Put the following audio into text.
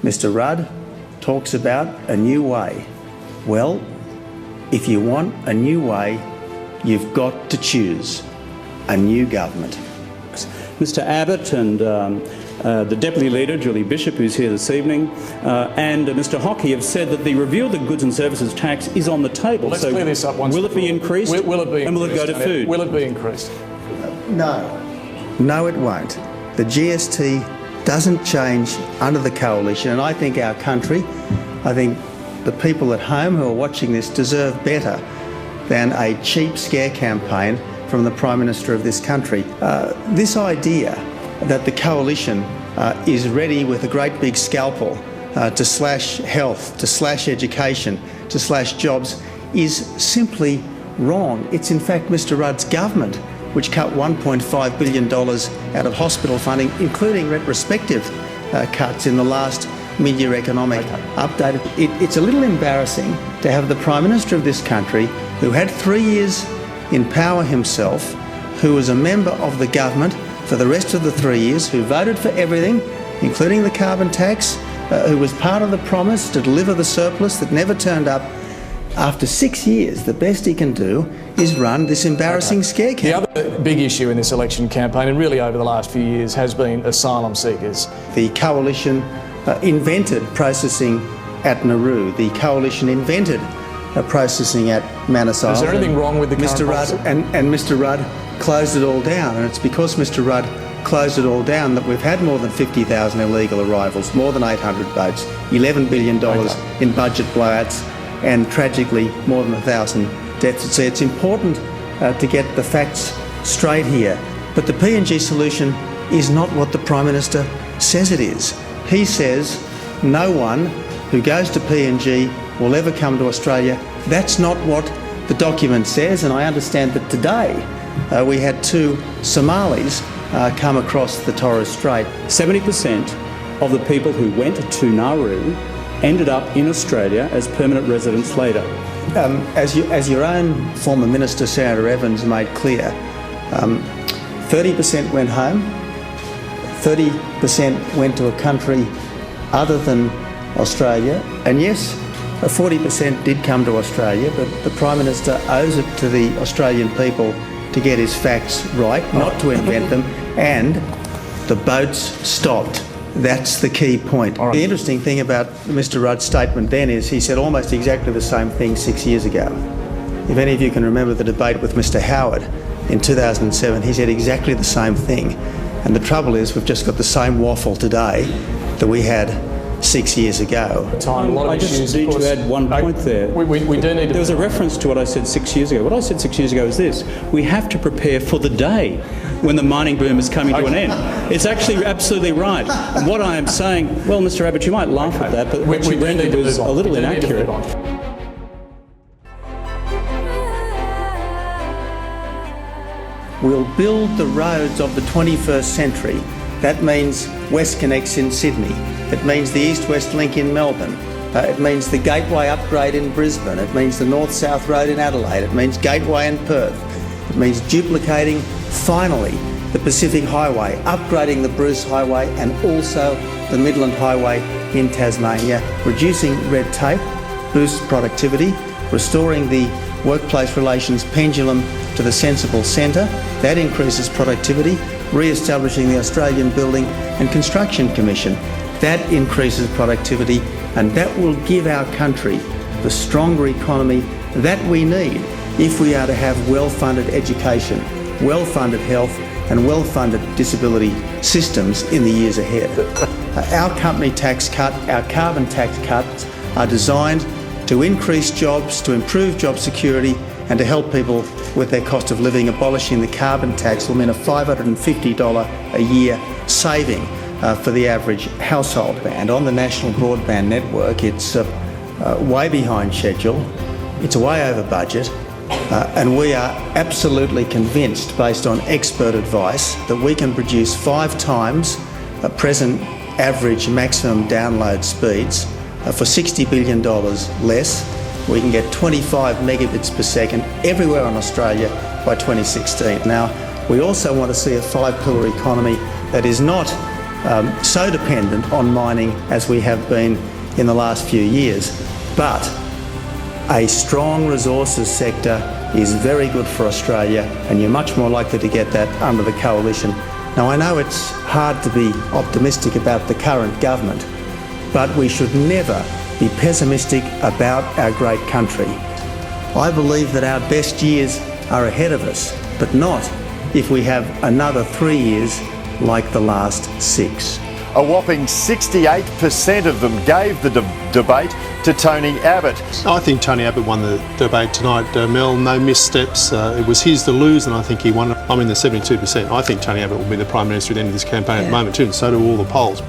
Mr. Rudd talks about a new way. Well, if you want a new way, you've got to choose a new government. Mr. Abbott and the Deputy Leader, Julie Bishop, who's here this evening, and Mr. Hockey have said that the review of the goods and services tax is on the table. Well, let's clear this up once. Will it be increased? Will it be increased? And will it go to food? Will it be increased? No, it won't. The GST doesn't change under the coalition, and I think our country, I think the people at home who are watching this deserve better than a cheap scare campaign from the Prime Minister of this country. This idea that the coalition is ready with a great big scalpel to slash health, to slash education, to slash jobs is simply wrong. It's in fact Mr. Rudd's government which cut $1.5 billion out of hospital funding, including retrospective cuts in the last mid-year economic update. It's a little embarrassing to have the Prime Minister of this country, who had 3 years in power himself, who was a member of the government for the rest of the 3 years, who voted for everything, including the carbon tax, who was part of the promise to deliver the surplus that never turned up. After 6 years, the best he can do is run this embarrassing scare campaign. The other big issue in this election campaign, and really over the last few years, has been asylum seekers. The coalition invented processing at Nauru. The coalition invented processing at Manus Island. Is there anything wrong with the current Mr. Rudd policy? and Mr. Rudd closed it all down, and it's because Mr. Rudd closed it all down that we've had more than 50,000 illegal arrivals, more than 800 boats, $11 billion in budget blowouts, and tragically more than 1,000 deaths. So it's important to get the facts straight here. But the PNG solution is not what the Prime Minister says it is. He says no one who goes to PNG will ever come to Australia. That's not what the document says, and I understand that today we had 2 Somalis come across the Torres Strait. 70% of the people who went to Nauru ended up in Australia as permanent residents later. As your own former Minister, Senator Evans, made clear, 30% went home, 30% went to a country other than Australia, and yes, 40% did come to Australia, but the Prime Minister owes it to the Australian people to get his facts right, not to invent them, and the boats stopped. That's the key point. The interesting thing about Mr. Rudd's statement then is he said almost exactly the same thing 6 years ago. If any of you can remember the debate with Mr. Howard in 2007, he said exactly the same thing. And the trouble is we've just got the same waffle today that we had 6 years ago. I just need to add one point there. We do need to... There was a reference to what I said 6 years ago. What I said 6 years ago is this: we have to prepare for the day when the mining boom is coming to an end. It's actually absolutely right. And what I am saying, well, Mr. Abbott, you might laugh at that, but what you rendered was a little inaccurate. We'll build the roads of the 21st century. That means WestConnex in Sydney. It means the East-West Link in Melbourne. It means the Gateway upgrade in Brisbane. It means the North-South Road in Adelaide. It means Gateway in Perth. It means duplicating, finally, the Pacific Highway, upgrading the Bruce Highway and also the Midland Highway in Tasmania, reducing red tape, boosts productivity, restoring the workplace relations pendulum to the sensible centre. That increases productivity, re-establishing the Australian Building and Construction Commission. That increases productivity, and that will give our country the stronger economy that we need if we are to have well-funded education, well-funded health and well-funded disability systems in the years ahead. Our company tax cut, our carbon tax cuts are designed to increase jobs, to improve job security and to help people with their cost of living. Abolishing the carbon tax will mean a $550 a year saving for the average household. And on the national broadband network, it's way behind schedule, it's way over budget, and we are absolutely convinced, based on expert advice, that we can produce 5 times present average maximum download speeds for $60 billion less. We can get 25 megabits per second everywhere in Australia by 2016. Now, we also want to see a 5-pillar economy that is not so dependent on mining as we have been in the last few years. But a strong resources sector is very good for Australia, and you're much more likely to get that under the coalition. Now, I know it's hard to be optimistic about the current government, but we should never be pessimistic about our great country. I believe that our best years are ahead of us, but not if we have another 3 years like the last 6. A whopping 68% of them gave the debate to Tony Abbott. I think Tony Abbott won the debate tonight, Mel. No missteps. It was his to lose, and I think he won. I'm in the 72%. I think Tony Abbott will be the Prime Minister at the end of this campaign at the moment too, and so do all the polls.